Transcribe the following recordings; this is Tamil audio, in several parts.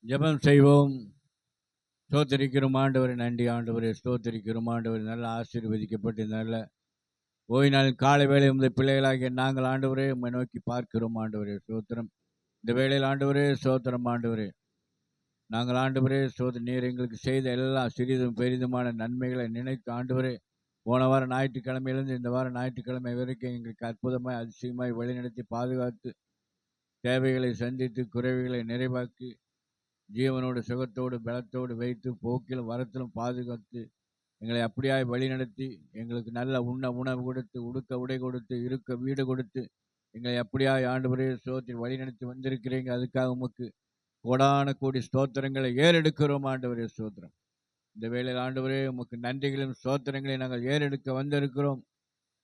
ஜெபம் செய்வோம். ஸ்தோத்திரிக்கிறோம் ஆண்டவரே, நன்றி ஆண்டவரே, ஸ்தோத்திரிக்கிறோம் ஆண்டவரே. நல்ல ஆசீர்வதிக்கப்பட்டு நல்ல ஓய்நாள் காலை வேளை உமது பிள்ளைகளாகிய நாங்கள் ஆண்டவரே உம்மை நோக்கி பார்க்கிறோம் ஆண்டவரே. ஸ்தோத்திரம். இந்த வேளையில் ஆண்டவரே ஸ்தோத்திரம் ஆண்டவரே. நாங்கள் ஆண்டவரே நீர் எங்களுக்கு செய்த எல்லா சிறிதும் பெரிதுமான நன்மைகளை நினைத்து ஆண்டவரே, போன வாரம் ஞாயிற்றுக்கிழமையிலிருந்து இந்த வாரம் ஞாயிற்றுக்கிழமை வரைக்கும் எங்களுக்கு அற்புதமாய் அதிசயமாய் வழிநடத்தி பாதுகாத்து தேவைகளை சந்தித்து குறைவுகளை நிறைவாக்கி ஜீவனோடு சுகத்தோடு பலத்தோடு வைத்து போக்கிலும் வரத்திலும் பாதுகாத்து எங்களை அப்படியாய் வழிநடத்தி எங்களுக்கு நல்ல உணவு கொடுத்து உடுக்க உடை கொடுத்து இருக்க வீடு கொடுத்து எங்களை அப்படியாய் ஆண்டவரே ஸ்தோத்திரம் வழிநடத்தி வந்திருக்கிறீங்க. அதுக்காக உமக்கு கோடான கோடி ஸ்தோத்திரங்களை ஏறெடுக்கிறோம் ஆண்டவரே. ஸ்தோத்திரம். இந்த வேளையில் ஆண்டவரே உமக்கு நன்றிகளையும் ஸ்தோத்திரங்களையும் நாங்கள் ஏறெடுக்க வந்திருக்கிறோம்.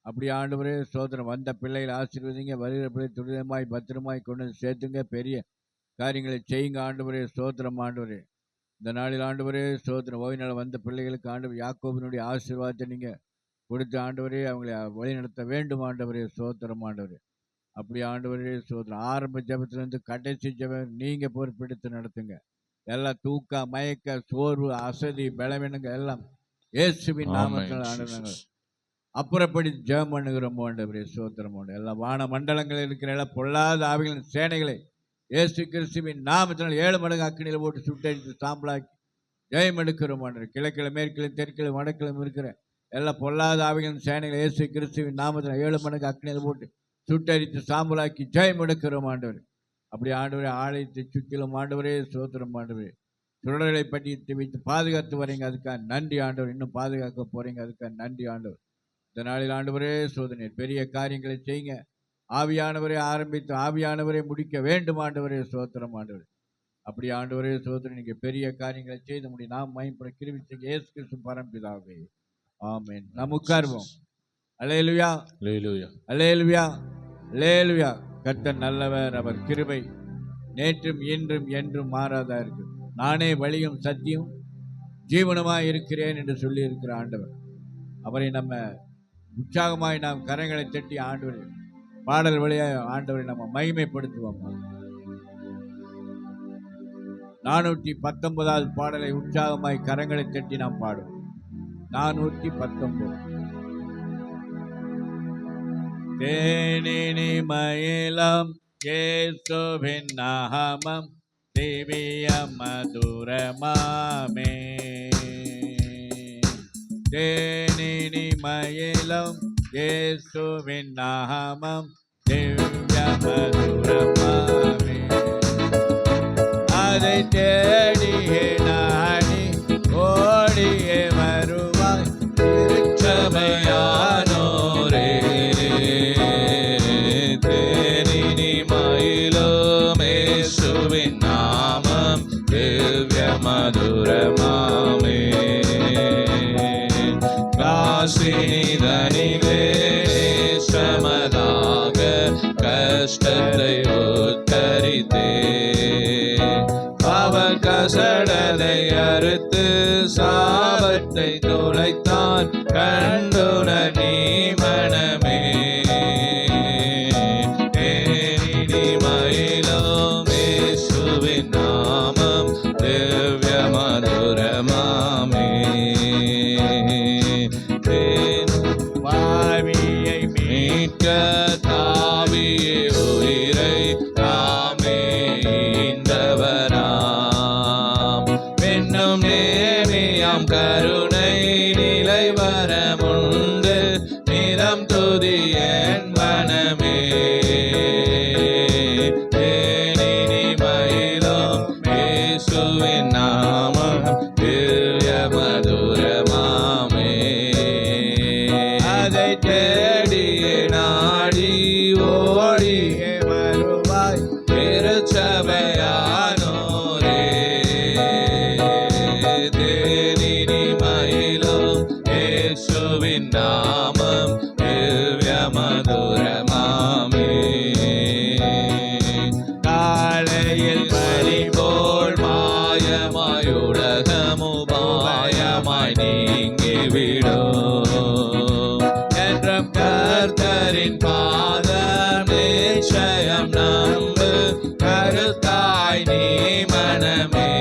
அப்படி ஆண்டவரே ஸ்தோத்திரம். வந்த பிள்ளைகளை ஆசீர்வதிங்க, வருகிற பிள்ளை துரிதமாய் பத்திரமாய் கொண்டு வந்து சேர்த்துங்க, பெரிய காரியங்களை செய்யுங்க ஆண்டவரே. ஸ்தோத்திரம் ஆண்டவரே. இந்த நாளில் ஆண்டவரே ஸ்தோத்திரம். ஓய்நாள் வந்த பிள்ளைகளுக்கு ஆண்டவர் யாக்கோபினுடைய ஆசீர்வாதத்தை நீங்கள் கொடுத்து ஆண்டவரே அவங்களை வழிநடத்த வேண்டும் ஆண்டவரே. ஸ்தோத்திரம் ஆண்டவரே. அப்படி ஆண்டவரே ஸ்தோத்திரம். ஆரம்ப ஜபத்திலிருந்து கடைசி ஜபம் நீங்கள் பொறுப்பெடுத்து நடத்துங்க. எல்லாம் தூக்க மயக்க சோர்வு அசதி பலவீனங்க எல்லாம் இயேசுவின் நாமத்தில் ஆண்டவர்கள் அப்புறப்படி ஜெபம் பண்ணுகிறோம் ஆண்டவரே. ஸ்தோத்திரம் ஆண்டவரே. எல்லா வான மண்டலங்களில் இருக்கிற எல்லாம் பொல்லாத ஆவிகளின் சேனைகளை இயேசு கிறிஸ்துவின் நாமத்தினால் 7 மடங்கு அக்கினியில் போட்டு சுட்டரித்து சாம்பலாக்கி ஜெயம் எடுக்கிறோம் ஆண்டவரே. கிழக்கில் மேற்கிலும் தெற்கிலும் வடக்கிலும் இருக்கிற எல்லா பொல்லாத ஆவிகளின் சேனைகளை இயேசு கிறிஸ்துவின் நாமத்தினால் 7 மடங்கு அக்கினியில் போட்டு சுட்டரித்து சாம்பலாக்கி ஜெயம் எடுக்கிறோம் ஆண்டவரே. அப்படி ஆண்டவரே ஆலயத்தை சுற்றிலும் ஆண்டவரே ஸ்தோத்திரம் ஆண்டவரே. சுடர்களை பற்றி வைத்து பாதுகாத்து வரீங்க, அதுக்காக நன்றி ஆண்டவர். இன்னும் பாதுகாக்க போறீங்க, அதுக்காக நன்றி ஆண்டவர். இந்த நாளில் ஆண்டவரே சோதனை பெரிய காரியங்களை செய்யுங்க. ஆவியானவரை ஆரம்பித்து ஆவியானவரை முடிக்க வேண்டும் ஆண்டவரே. ஸ்தோத்திரம் ஆண்டவரே. அப்படி ஆண்டவரே ஸ்தோத்திரம். நீங்க பெரிய காரியங்களை செய்த முடியும். நாம் மகிமைப்பட கிருபை செய்ய இயேசு கிறிஸ்து பரம்பிதாவே. ஆமென். நாம் உட்காருவோம். அல்லேலூயா, அல்லேலூயா, அல்லேலூயா, அல்லேலூயா. கர்த்தர் நல்லவர், அவர் கிருபை நேற்றும் இன்றும் என்றும் மாறாதா இருக்கு. நானே வழியும் சத்தியம் ஜீவனமாய் இருக்கிறேன் என்று சொல்லி இருக்கிற ஆண்டவர். அவரை நம்ம உற்சாகமாய் நாம் கரங்களை தட்டி ஆண்டவர் பாடல் வழியாக ஆண்டவரை நம்ம மகிமைப்படுத்துவோம். 419வது பாடலை உற்சாகமாய் கரங்களை தட்டி நாம் பாடுவோம். 419. தேனினி மயிலம் இயேசுவின் நாமம் திவ்ய மதுரமாமே. தேனினி மயிலம் இயேசுவின் நாமம் திவ்ய மதுரமாமே. அதை தேடியே நாடி ஓடியே வருவாய் திருச்சபையானோரே. தேனினி மயிலும் இயேசுவின் நாமம் திவ்ய மதுரமாமே. காசினிதனிலே சமதாக கஷ்டத்தை உத்தரித்தே. அவர் கசடலை அறுத்து சாபத்தை துளைத்தான் கண்டுன நீ மனமே. தேனினி மயிலும் இயேசுவின் நாமம் திவ்ய மதுரமாமே. பாவியை மீட்க தாவியே உயிரை தாமே ஈந்தவராம். பெண்ணும் நேமியாம் கருணை நிலை வரமுண்டு நிறம் துதி என் வனமே. தேனினி மயிலும் இயேசுவின் நாமம் திவ்ய மதுரமாமே. அதை தேடியே நாடி ஓடியே வருவாய் திருச்சபையானோரே. தேனினி மயிலும் இயேசுவின் நாமம் திவ்ய மதுரமாமே. காலையில் பறிபோல் மாயமாயுலகமுபாயமாய் நீங்கிவிடும். என்றும் கர்த்தரின் பாதம் நிச்சயம் நம்பு கருத்தாய் நீ மனமே.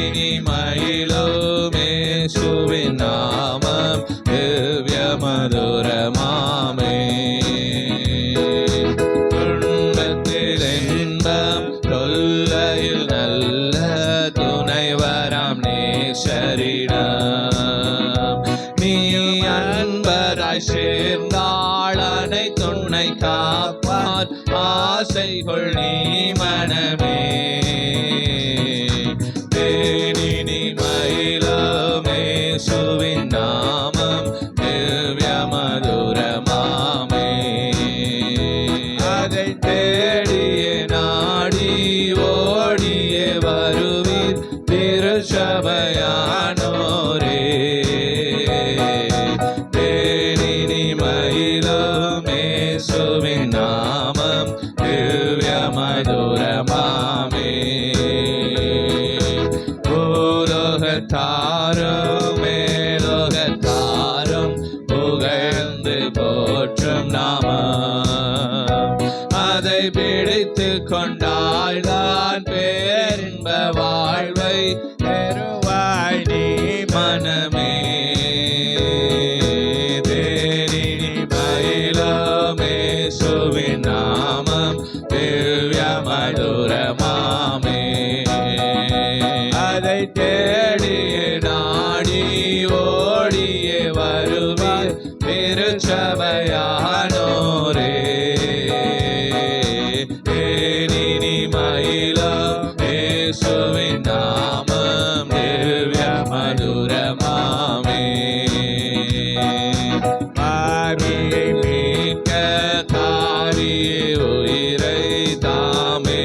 இனிமையிலும் இயேசுவின் நாமம் திவ்ய மதுரமாமே. துன்பத்தில் இன்பம் தொல்லையில் நல்ல துணைவராம் நேசரிடம் நீ அன்பராய் சேர்ந்தாள் அனைத்துன்னை காப்பார் ஆசைகள் நீ மனமே. தேனினிமையிலும் இயேசுவின் நாமம் திவ்ய மதுரமாமே. அதை தேடியே நாடி ஓடியே வருவீர் திருச்சபையானோரே. தேனினிமையிலும் இயேசுவின் நாமம் திவ்ய மதுரமாமே. பூலோகத்தாரும் மேலோகத்தாரும் புகழ்ந்து போற்றும் நாமம் அதை பிடித்து கொண்டால்தான் பேரின்ப வாழ்வை பெறுவாய் நீ மனமே. தேனினிமையிலும் இயேசுவின் நாமம் திவ்ய மதுரமாமே. அதை தேடியே நாடி ஓடியே வருவார் திருச்சபையானோரே. தேனினிமையிலும் இயேசுவின் நாமம் திவ்ய மதுரமாமே. பாவியை மீட்க தாவியே உயிரை தாமே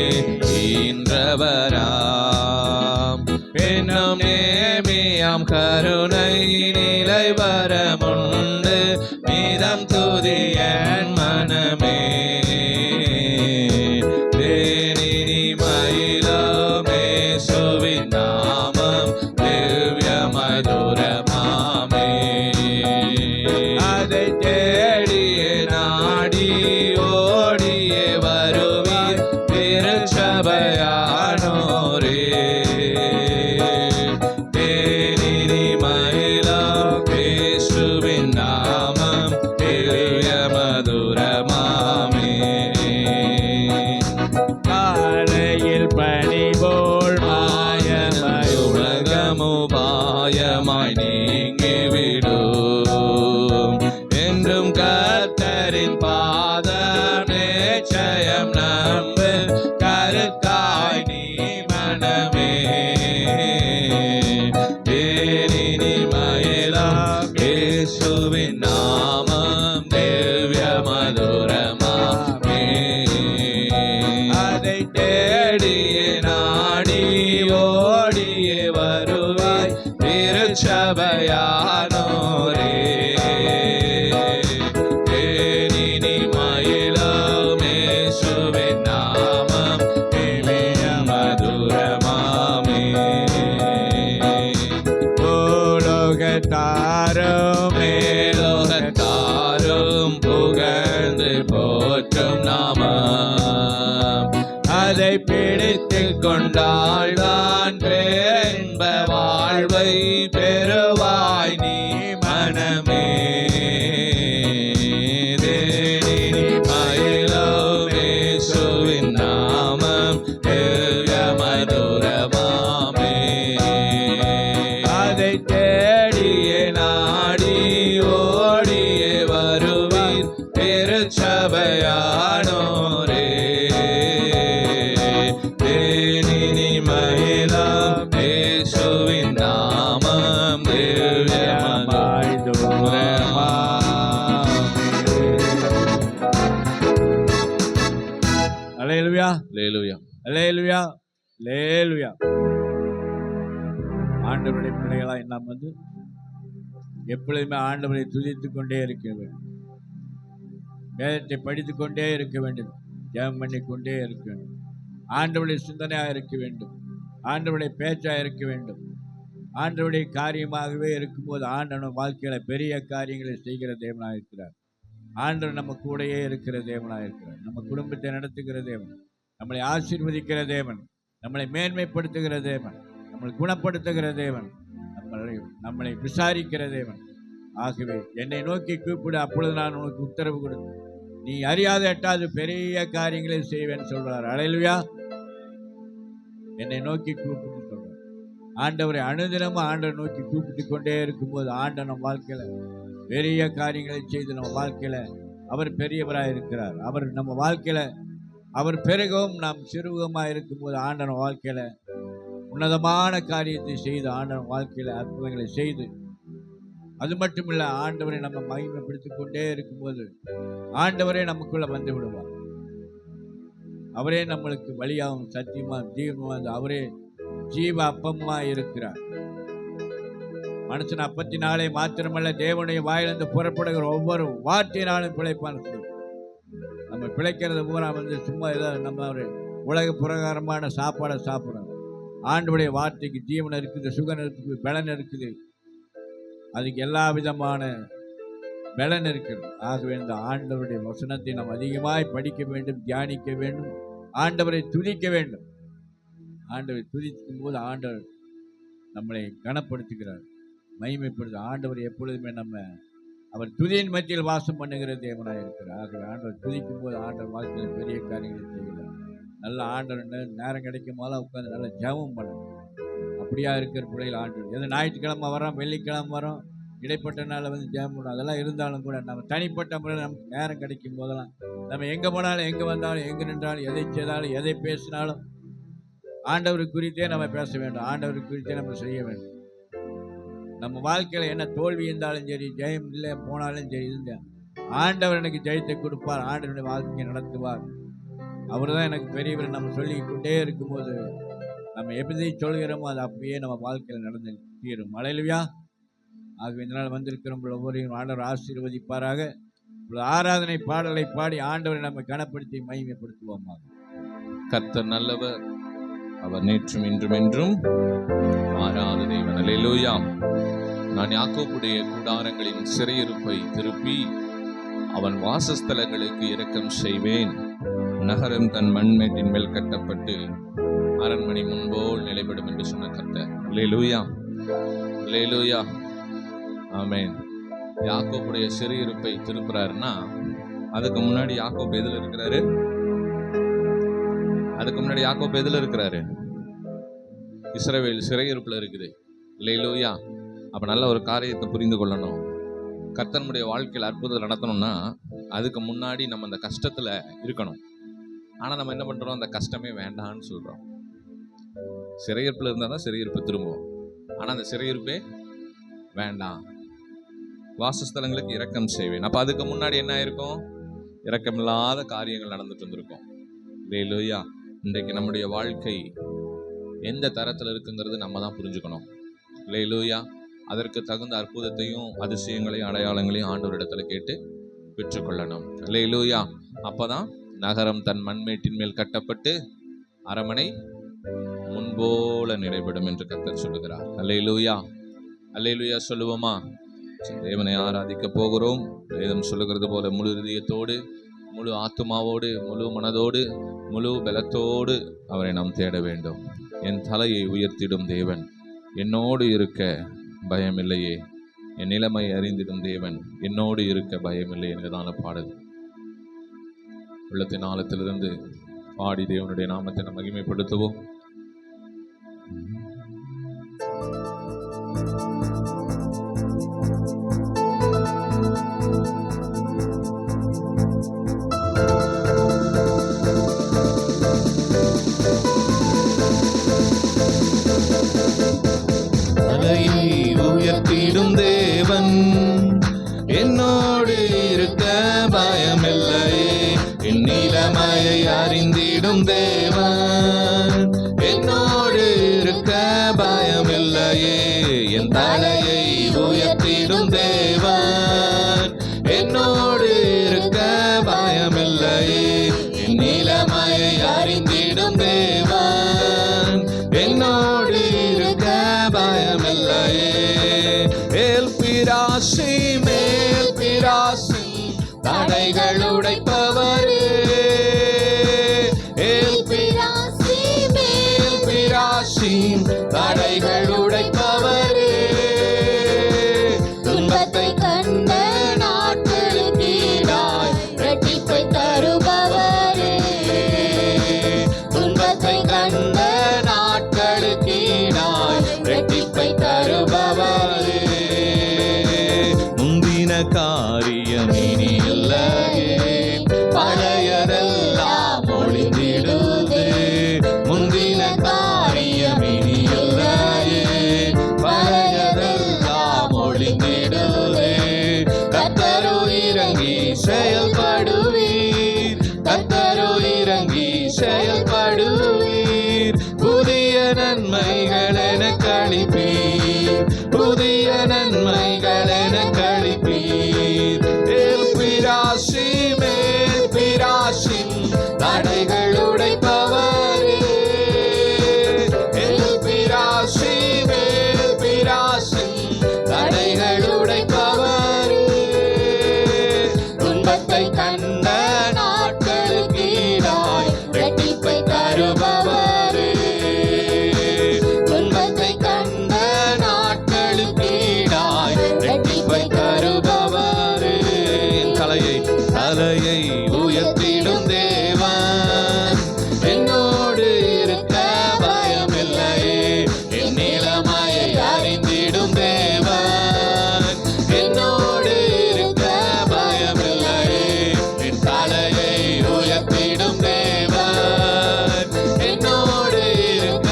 ஈன்றவராம் பின்னும் நேமியாம் கருணை நிலை வரமுண்டு மீதம் துதியன் மனமே. தேனினிமையிலும் இயேசுவின் நாமம் திவ்ய மதுரமாமே. அதை தேடியே நாடி ஓடியே வருவீர் திருச்சபையானோரே. தேனினிமையிலும் இயேசுவின் நாமம் திவ்ய மதுரமாமே. காலையில் பனி போல் மாயமாய் உலகமுபாயமாய் நீங்கிவிடும் என்றும் கர்த்தரின் பாதம் நிச்சயம் நம்பு கருத்தாய் நீ மனமே. தேனினிமையிலும் இயேசுவின் நாமம் திவ்ய மதுரமாமே. அதை தேடியே நாடி ஓடியே வருவாய் திருச்சபையானோரே. தேனினிமையிலும் இயேசுவின் நாமம் திவ்ய மதுரமாமே. பூலோகத்தாரும் மேலோகத்தாரும் புகழ்ந்து போற்றும் நாமம் அதை பிடித்து கொண்டால்தான் பேரின்ப வாழ்வை பெறுவாய் நீ மனமே. தேனினிமையிலும் இயேசுவின் நாமம் திவ்ய மதுரமாமே. அதை தேடியே நாடி ஓடியே வருவீர் திருச்சபையானோரே. தேனினிமையிலும் இயேசுவின் நாமம் திவ்ய மதுரமாமே. அல்லேலூயா, அல்லேலூயா. அல்லேலூயா, அல்லேலூயா. ஆண்டவருடைய பிள்ளைகளாய் நாம் எப்பொழுதுமே ஆண்டவரை துதித்துக் கொண்டே இருக்க வேண்டும். வேதத்தை படித்துக் கொண்டே இருக்க வேண்டும். ஜெபம் பண்ணி கொண்டே இருக்க வேண்டும். ஆண்டவருடைய சிந்தனையாக இருக்க வேண்டும். ஆண்டவருடைய பேச்சாக இருக்க வேண்டும். ஆண்டவருடைய காரியமாகவே இருக்கும்போது ஆண்டவன் வாழ்க்கையில பெரிய காரியங்களை செய்கிற தேவனாக இருக்கிறார். ஆண்டவர் நம்ம கூடையே இருக்கிற தேவனாக இருக்கிறார். நம்ம குடும்பத்தை நடத்துகிற தேவன், நம்மளை ஆசீர்வதிக்கிற தேவன், நம்மளை மேன்மைப்படுத்துகிற தேவன், நம்மளை குணப்படுத்துகிற தேவன், நம்மளை விசாரிக்கிற தேவன். ஆகவே என்னை நோக்கி கூப்பிடு, அப்பொழுது நான் உனக்கு உத்தரவு கொடுத்து நீ அறியாத எட்டாவது பெரிய காரியங்களை செய்வேன்னு சொல்றார். அல்லேலூயா. என்னை நோக்கி கூப்பிட்டு சொல்றார். ஆண்டவரை அனுதினமும் ஆண்டவர் நோக்கி கூப்பிட்டு கொண்டே இருக்கும்போது ஆண்டவர் நம்ம வாழ்க்கையில பெரிய காரியங்களை செய்து நம்ம வாழ்க்கையில அவர் பெரியவராக இருக்கிறார். அவர் நம்ம வாழ்க்கையில அவர் பெருகவும் நாம் சிறுவமாக இருக்கும்போது ஆண்டவர் வாழ்க்கையில உன்னதமான காரியத்தை செய்து ஆண்டவர் வாழ்க்கையில அற்புதங்களை செய்து, அது மட்டும் இல்ல, ஆண்டவரை நம்ம மகிமைப்படுத்திக் கொண்டே இருக்கும்போது ஆண்டவரே நமக்குள்ள வந்து விடுவார். அவரே நம்மளுக்கு வழியாகவும் சத்தியமா ஜீவமா, அவரே ஜீவ அப்பமா இருக்கிறார். மனுஷன் அப்பத்தினாலே மாத்திரமல்ல, தேவனுடைய வாயிலிருந்து புறப்படுகிற ஒவ்வொரு வார்த்தையினாலும் பிழைப்பான். நம்ம பிழைக்கிறது பூரா சும்மா ஏதாவது நம்ம ஒரு உலக பிரகாரமான சாப்பாடை சாப்பிட்றோம். ஆண்டவருடைய வார்த்தைக்கு ஜீவன் இருக்குது, சுகன் இருக்குது, பலன் இருக்குது, அதுக்கு எல்லா விதமான பலன் இருக்குது. ஆகவே இந்த ஆண்டவருடைய வசனத்தை நாம் அதிகமாய் படிக்க வேண்டும், தியானிக்க வேண்டும், ஆண்டவரை துதிக்க வேண்டும். ஆண்டவரை துதிக்கும் போது ஆண்டவர் நம்மளை கனப்படுத்துகிறார், மகிமைப்படுது. ஆண்டவர் எப்பொழுதுமே அவர் துதியின் மத்தியில் வாசம் பண்ணுகிற தேவனாக இருக்கிறார். ஆகவே ஆண்டவர் துதிக்கும் போது ஆண்டவர் வாழ்க்கையில் பெரிய காரியங்களை செய்கிறார். நல்ல ஆண்டவர் நேரம் கிடைக்கும் போது உட்காந்து நல்ல ஜெபம் பண்ணணும். அப்படியா இருக்கிற பிள்ளைகள் ஆண்டவர் எது ஞாயிற்றுக்கிழமை வரோம், வெள்ளிக்கிழமை வரோம், இடைப்பட்ட நாளில் ஜெபம் பண்ணணும். அதெல்லாம் இருந்தாலும் கூட நம்ம தனிப்பட்ட முறையில் நமக்கு நேரம் கிடைக்கும் போதெல்லாம் நம்ம எங்கே போனாலும், எங்கே வந்தாலும், எங்கே நின்றாலும், எதை செய்தாலும், எதை பேசினாலும் ஆண்டவர் குறித்தே நம்ம பேச வேண்டும், ஆண்டவர் குறித்தே நம்ம செய்ய வேண்டும். நம்ம வாழ்க்கையில் என்ன தோல்வி இருந்தாலும் சரி, ஜெயம் இல்லை போனாலும் சரி, ஆண்டவர் எனக்கு ஜெயத்தை கொடுப்பார், ஆண்டவருடைய வாழ்க்கையை நடத்துவார், அவர் தான் எனக்கு பெரியவர் நம்ம சொல்லிக்கிட்டே இருக்கும்போது நம்ம எப்படி சொல்கிறோமோ அது அப்படியே நம்ம வாழ்க்கையில் நடந்து தீரும். அல்லேலூயா. ஆகவே இதனால் வந்திருக்கிறோம் ஒவ்வொருவரையும் ஆண்டவர் ஆசீர்வதிப்பாராக. ஆராதனை பாடலை பாடி ஆண்டவரை நம்ம கனப்படுத்தி மகிமைப்படுத்துவோமா. கர்த்தர் நல்லவர், அவர் நேற்றும் இன்றும் என்றும் மாறாத தேவன். அல்லேலூயா. நான் யாக்கோபுடைய கூடாரங்களின் சிறையிருப்பை திருப்பி அவன் வாசஸ்தலங்களுக்கு இரக்கம் செய்வேன். நகரம் தன் மண்மேட்டின் மேல் கட்டப்பட்டு அரண்மனை முன்போல் நிலைப்படும் என்று சொன்ன கர்த்தர். அல்லேலூயா, அல்லேலூயா, ஆமென். யாக்கோபுடைய சிறையிருப்பை திருப்புறாருன்னா அதுக்கு முன்னாடி யாக்கோபு எதுல இருக்கிறாரு? அதுக்கு முன்னாடி யாக்கோபு எதுல இருக்கிறாரு? இஸ்ரவேல் சிறையிருப்புல இருக்குது. அல்லேலூயா. அப்ப நல்ல ஒரு காரியத்தை புரிந்து கொள்ளணும். கர்த்தனுடைய வாழ்க்கையில் அற்புதம் நடத்தணும்னா அதுக்கு முன்னாடி நம்ம அந்த கஷ்டத்துல இருக்கணும். ஆனா நம்ம என்ன பண்றோம்? அந்த கஷ்டமே வேண்டான்னு சொல்றோம். சிறையிருப்புல இருந்தா தான் சிறையிருப்பு திரும்பும். ஆனா அந்த சிறையிருப்பே வேண்டாம். வாசஸ்தலங்களுக்கு இரக்கம் செய்வேன். அப்ப அதுக்கு முன்னாடி என்ன இருக்கும்? இரக்கமில்லாத காரியங்கள் நடந்துட்டு இருந்திருக்கும். அல்லேலூயா. இன்றைக்கு நம்முடைய வாழ்க்கை எந்த தரத்தில் இருக்குங்கிறது நம்ம தான் புரிஞ்சுக்கணும். அல்லேலூயா. அதற்கு தகுந்த அற்புதத்தையும் அதிசயங்களையும் அடையாளங்களையும் ஆண்டவரிடத்துல கேட்டு பெற்றுக்கொள்ளணும். அல்லேலூயா. அப்பதான் நகரம் தன் மண்மேட்டின் மேல் கட்டப்பட்டு அரமனை முன்போல நிறைவிடும் என்று கர்த்தர் சொல்லுகிறார். அல்லேலூயா, அல்லேலூயா சொல்லுவோமா? தேவனை ஆராதிக்க போகிறோம். வேதம் சொல்லுகிறது போல முழு இதயத்தோடு, முழு ஆத்துமாவோடு, முழு மனதோடு, முழு பலத்தோடு அவரை நாம் தேட வேண்டும். என் தலையை உயர்த்திடும் தேவன் என்னோடு இருக்க பயமில்லையே, என் நிலைமை அறிந்திடும் தேவன் என்னோடு இருக்க பயமில்லை என்பதான பாடல் உள்ளத்தின் ஆழத்திலிருந்து பாடி தேவனுடைய நாமத்தை நாம் மகிமைப்படுத்துவோம். தலையை உயர்த்திடும் தேவன் என்னோடு இருக்க பயமில்லையே, என் நிலைமையை அறிந்திடும் தேவன் என்னோடு இருக்க பயமில்லையே, என் தலையை உயர்த்திடும் தேவன் என்னோடு இருக்க பயமில்லையே, என் நிலைமையை அறிந்திடும் தேவன் என்னோடு இருக்க பயமில்லையே. மேல் பிராசி மேல் பிராசி தடைகள் உடைப்பவரே, மேல் பிராசி தடை அளிப்பீர், புதிய நன்மைகள் எனக்கு அளிப்பீர். எல்பிராசி மேல் பிராசின் தடைகள் உடைப்பவரே, எல்பிராசி மேல் பிராசின் தடைகள் உடைப்பவரே, துன்பத்தை கண்ட நாட்களுக்கு ஈடாய் இரட்டிப்பை தருபவரே, துன்பத்தை கண்ட நாட்களுக்கு ஈடாய் இரட்டிப்பை தருபவரே. என் தலையை உயர்த்திடும் தேவன் என்னோடு இருக்க பயமில்லையே, என் நிலைமையை அறிந்திடும் தேவன் என்னோடு இருக்க பயமில்லையே, என் தலையை உயர்த்திடும் தேவன் என்னோடு இருக்க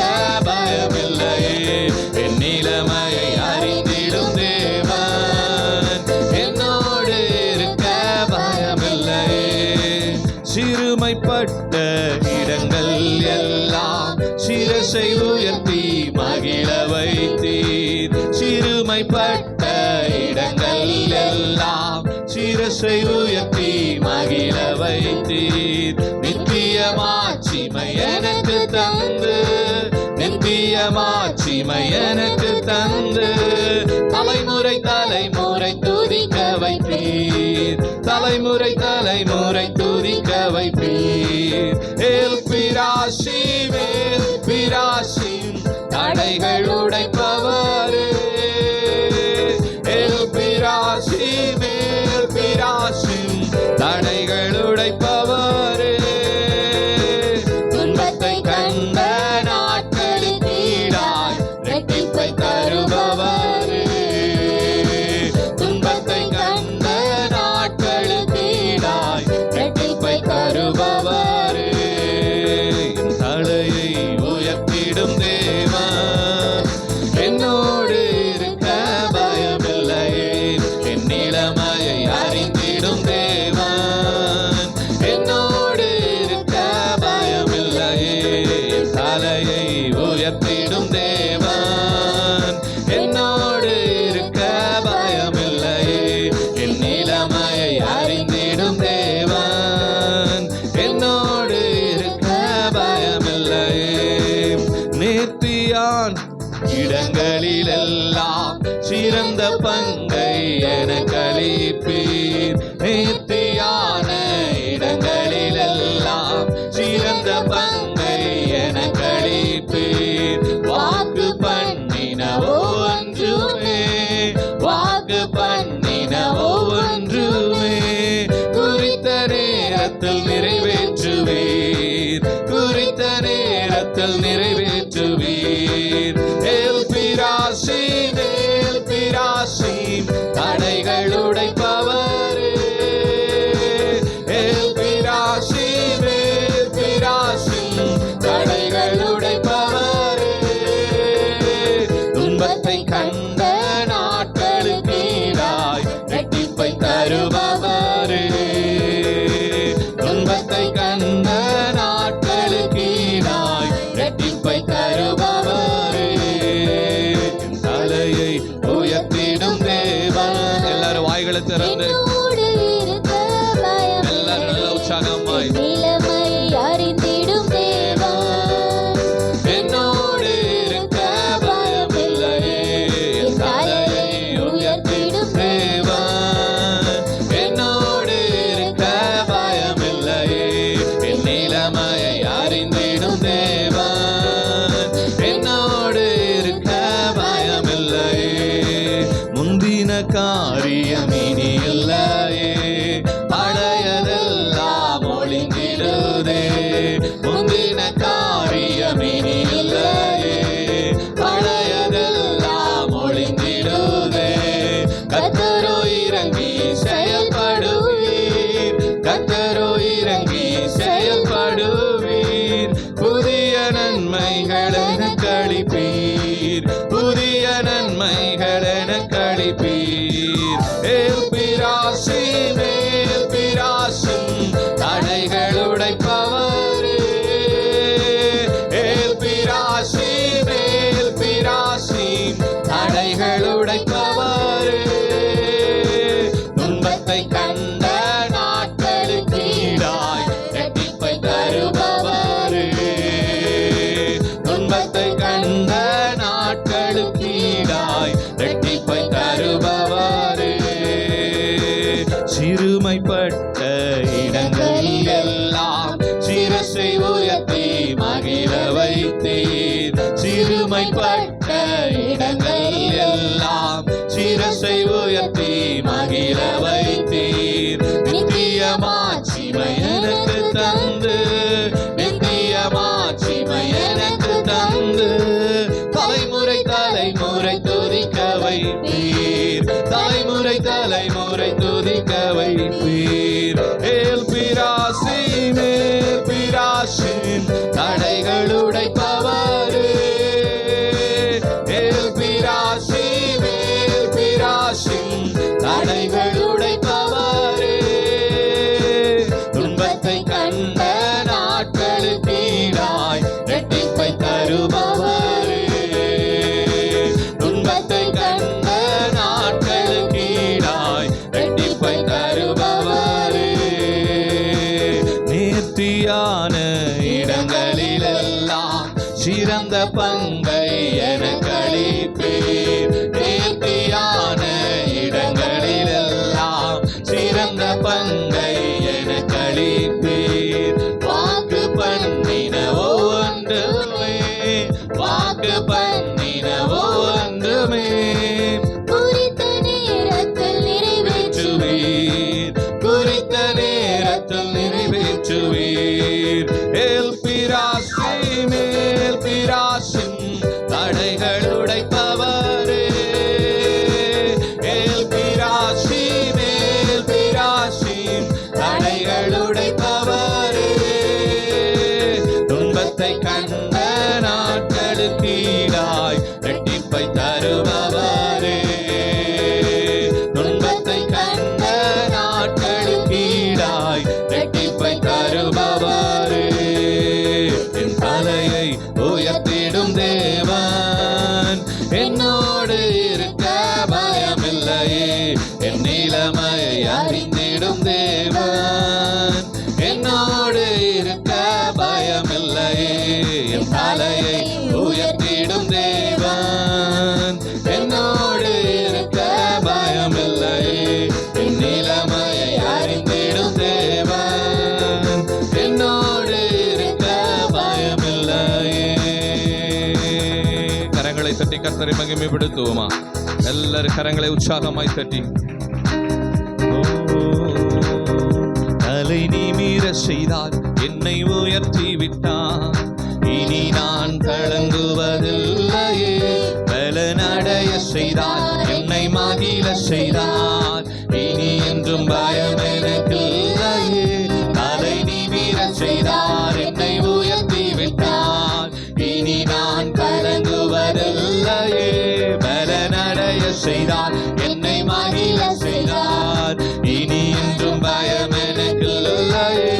பயமில்லையே, என் நிலைமையை அறிந்திடும் தேவன் என்னோடு இருக்க பயமில்லையே. சிறுமைப்பட்ட இடங்கள் எல்லாம் சிரசை உயர்த்தி மகிழ வைத்தீர், சிறுமைப்பட்ட இடங்கள் எல்லாம் சிரசை உயர்த்தி மகிழ வைத்தீர். நித்திய மாட்சிமை எனக்கு தந்து, நித்திய மாட்சிமை எனக்கு தந்து, தலைமுறை தலைமுறை துதிக்க வைப்பீர், தலைமுறை தலைமுறை துதிக்க வைப்பீர். எல்பிராசி மேல் பிராசின் தடைகள் உடைப்பவரே, எல்பிராசி மேல் பிராசின் தடைகள் உடைப்பவரே, துன்பத்தை கண்ட நாட்களுக்கு ஈடாய் இரட்டிப்பை தருபவரே, துன்பத்தை கண்ட நாட்களுக்கு ஈடாய் இரட்டிப்பை தருபவரே. என் தலையை உயர்த்திடும் தேவன் என்னோடு இருக்க பயமில்லையே, என் நிலைமையை அறிந்திடும் தேவன் என்னோடு இருக்க பயமில்லையே, என் தலையை உயர்த்திடும் தேவன் என்னோடு இருக்க பயமில்லையே, என் நிலைமையை அறிந்திடும் தேவன் என்னோடு இருக்க பயமில்லையே. நேர்த்தியான் இடங்களிலெல்லாம் சிறந்த பங்கை எனக்கு அளிப்பீர், நேர்த்தியான இடங்களிலெல்லாம் சிறந்த பங்கை எனக்கு அளிப்பீர். வாக்கு பண்ணின ஒன்றுமே, வாக்கு பண்ணின ஒன்றுமே குறித்த நேரத்தில் நிறைவேற்றுவீர், குறித்த நேரத்தில் நிறைவேற்றுவீர். எல்பிராசி மேல் பிராசி தடைகள் உடைப்பவரே, எல்பிராசி மேல் பிராசி தடைகள் உடைப்பவரே, துன்பத்தை கண்ட நாட்களுக்கு ஈடாய் இரட்டிப்பை தருபவரே, துன்பத்தை கண்ட நாட்களுக்கு ஈடாய் இரட்டிப்பை தருபவரே. என் தலையை உயர்த்திடும் தேவன். எல்லாரும் வாய்களை திறந்து எல்லாரும் நல்ல உற்சாகமாய் அறிந்திடும் தேவன் என்னோடு இருக்க பயமில்லையே, என் தலையை உயர்த்திடும் தேவன் என்னோடு இருக்க பயமில்லையே, என் நிலைமையை அறிந்திடும் தேவன் என்னோடு இருக்க பயமில்லையே. முந்தின காரியம் இனி இல்லையே, பழையதெல்லாம் ஒளிந்திடுதே, முந்தின காரியம் இனி இல்லையே, பழையதெல்லாம் ஒளிந்திடுதே. கர்த்தரோ இறங்கி செயல்படுவீர், கர்த்தரோ இறங்கி செயல்படுவீர், புதிய நன்மைகள் எனக்கு அளிப்பீர், புதிய நன்மைகள் எனக்கு அளிப்பீர். எல்பிராசி மேல் பிராசின் தடைகள் உடைப்பவரே, எல்பிராசி மேல் பிராசி உடைப்பவரே, துன்பத்தை கண்ட நாட்களுக்கு ஈடாய் இரட்டிப்பை தருபவரே, துன்பத்தை கண்ட நாட்களுக்கு ஈடாய் இரட்டிப்பை தருபவரே, சிறுமைப்பட்ட இடங்களில் எல்லாம் சிரசை உயர்த்தி மகிழ வைத்தீர், சிறுமைப்பட்ட இடங்களில் எல்லாம் சிரசை உயர்த்தி மகிழ வைத்தீர், நித்திய மாட்சிமை எனக்கு தந்து, நித்திய மாட்சிமை எனக்கு தந்து, தலைமுறை தலைமுறை துதிக்க வைப்பீர், தலைமுறை தலைமுறை துதிக்க வைப்பீர். ஏல் பிராசி மேல் பிராசின் தடைகள் உடைப்பவரே, ஏல் பிராசி மேல் பிராசின் தடைகள் உடைப்பவரே, துன்பத்தை கண்ட நாட்களுக்கு ஈடாய் இரட்டிப்பை தருபவரே, துன்பத்தை கண்ட நாட்களுக்கு ஈடாய் இரட்டிப்பை தருபவரே, நேர்த்தியான இடங்களிலெல்லாம் சிறந்த பங்கை எனக்கு அளிப்பீர், நேர்த்தியான இடங்களிலெல்லாம் சிறந்த பங்கை எனக்கு அளிப்பீர், வாக்கு பண்ணின ஒவ்வொன்றுமே, வாக்கு பண்ணின ஒவ்வொன்றுமே குறித்த நேரத்தில் நிறைவேற்றுவீர், குறித்த நேரத்தில் நிறைவேற்றுவீர். ஏல் பிராசி மேல் பிராசின் தடைகள் உடைப்பவரே, ஏல் பிராசி மேல் பிராசின் தடைகள் உடைப்பவரே, துன்பத்தை கண்ட நாட்களுக்கு ஈடாய் இரட்டிப்பை தருபவரே, துன்பத்தை கண்ட நாட்களுக்கு ஈடாய் இரட்டிப்பை தருபவரே, என் தலையை உயர்த்திடும் தேவன் என்னோடு இருக்க பயமில்லையே, என் நிலைமையை அறிந்திடும் தேவன் என்னோடு இருக்க பயமில்லையே, என் தலையை உயர்த்திடும் தேவன் என்னோடு இருக்க பயமில்லையே, என் நிலைமையை அறிந்திடும் தேவன் என்னோடு இருக்க பயமில்லையே. கரங்களை தட்டி கர்த்தரை மகிமைப்படுத்துவோமா? எல்லாரும் கரங்களை உற்சாகமாய் தட்டி. தலை நிமிர செய்தால் என்னை உயர்த்தி விட்டான், இனி நான் கலங்குவதில்லையே, பலனடைய செய்தால் என்னை மகிழ செய்தால், இனி என்றும் பயம் எனக்கு இல்லையே, தலை நிமிர செய்தால் என்னை உயர்த்தி விட்டால், இனி நான் கலங்குவதில்லையே, பலனடைய செய்தால் என்னை மகிழ செய்தால், இனி என்றும் பயம் எனக்கு இல்லையே,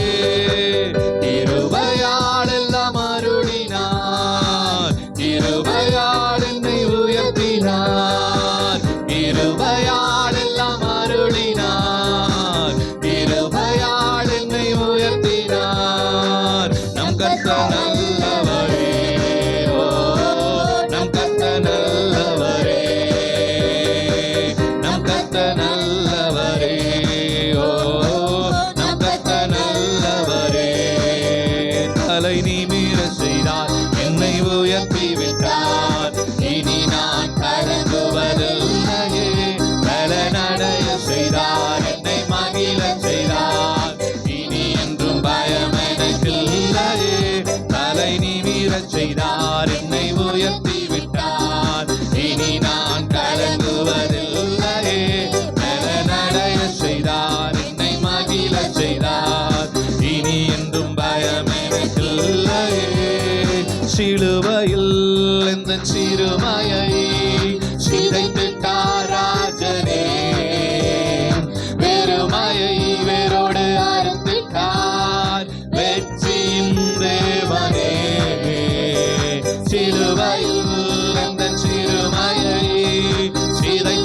கிருபையால் எல்லாம் அருளினார், கிருபையால் என்னை உயர்த்தினார், கிருபையால் எல்லாம் அருளினார், கிருபையால் என்னை உயர்த்தினார். நம் கர்த்தர் நல்லவரே, ஓ நம் கர்த்தர் நல்லவரே, நம் கர்த்தர் நல்லவரே, ஓ நம் கர்த்தர் நல்லவரே, தலை நிமிர செய்தார் என்னை உயர்த்தி விட்டார், இனி நான் கலங்குவதில்லையே, பலனடைய செய்தார் என்னை மகிழ செய்தார், இனி என்றும் பயம் எனக்கு இல்லையே, தலை நிமிர செய்தார் என்னை உயர்த்தி விட்டார், இனி நான் கலங்குவதில்லையே, பலனடைய செய்தார் என்னை மகிழ செய்தார், இனி என்றும் பயம் எனக்கு இல்லையே. சிலுவையில் இந்த சிறுமையை சிதைத்துட்டார் ராஜனே, வெறுமையை வேரோடு அறுத்துட்டார் வெற்றியின் தேவனே, சிலுவையில் இந்த சிறுமையை சிதை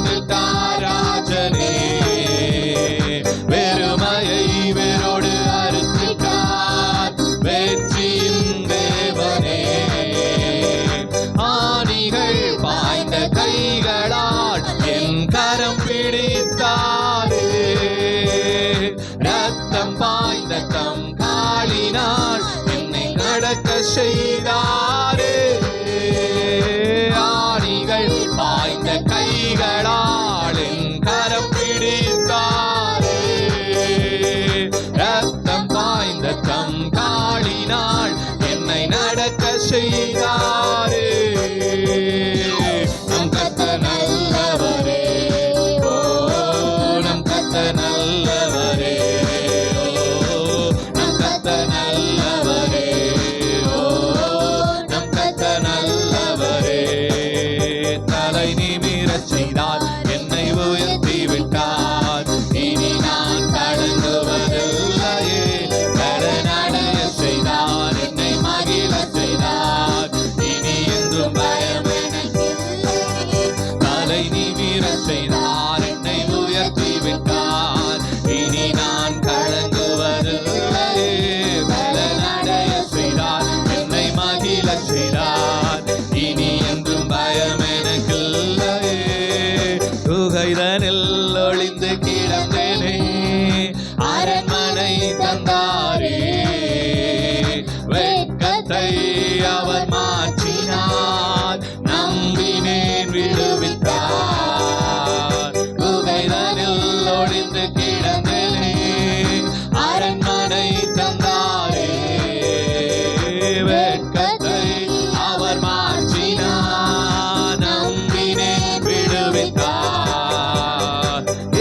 கைகளால் என் கரம் பிடித்தாரே. ரத்தம் பாய்ந்த தம் காலினால் என்னை நடக்க செய்தாரே. ஆணிகள் பாய்ந்த கைகளால் என் கரம் பிடித்தாரே. ரத்தம் பாய்ந்த தம் காலினால் என்னை நடக்க செய்தாரே. நம் கர்த்தர் நல்லவரே, ஓ நம் கர்த்தர் நல்லவரே, ஓ நம் கர்த்தர் நல்லவரே, ஓ நம் கர்த்தர் நல்லவரே. தலை நிமிரச் செய்தார், என்னை உயர்த்தி விட்டார். இனி நான் கலங்குவதில்லையே. கடனடைய செய்தார், என்னை மகிழச் செய்தார். இனி என்றும் பயம் எனக்கில்லை. தலை நிமிரச் செய்தார், என்னை உயர்த்தி விட்டார். இனி நான் கலங்குவதில்லையே. கடனடைய செய்தார், என்னை மகிழச் செய்தார். இனி என்றும் பயம் எனக்கில்லையே. குகைதனில் ஒளிந்து கிடந்தேனே, அரண்மனை தந்தாரே. வெட்கத்தை அவர் மாற்றினார், நம்பினேன் விடுவித்தார். குகைதனில் ஒளிந்து கிடந்தேனே, அரண்மனை தந்தாரே. வெட்கத்தை அவர் மாற்றினார், நம்பினேன் விடுவித்தார்.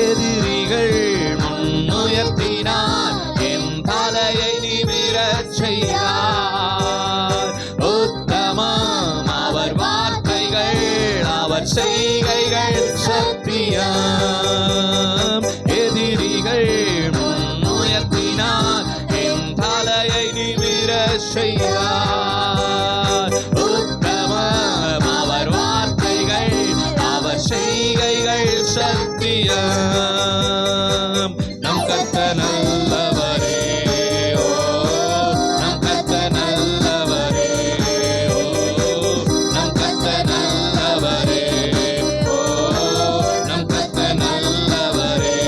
எதிரிகள் முன்னுயர்த்தினார், என் தலையை நிமிரச் செய்தார். உத்தமம் அவர் வார்த்தைகள், அவர் செய்கைகள் சத்தியம். எதிரிகள் முன்னுயர்த்தினார், என் தலையை நிமிரச் செய்தார். உத்தமம் அவர் வார்த்தைகள், அவர் செய்கைகள் சத்தியம். நம் கர்த்தர் நல்லவரே, ஓ நம் கர்த்தர் நல்லவரே, ஓ நம் கர்த்தர் நல்லவரே, ஓ நம் கர்த்தர் நல்லவரே.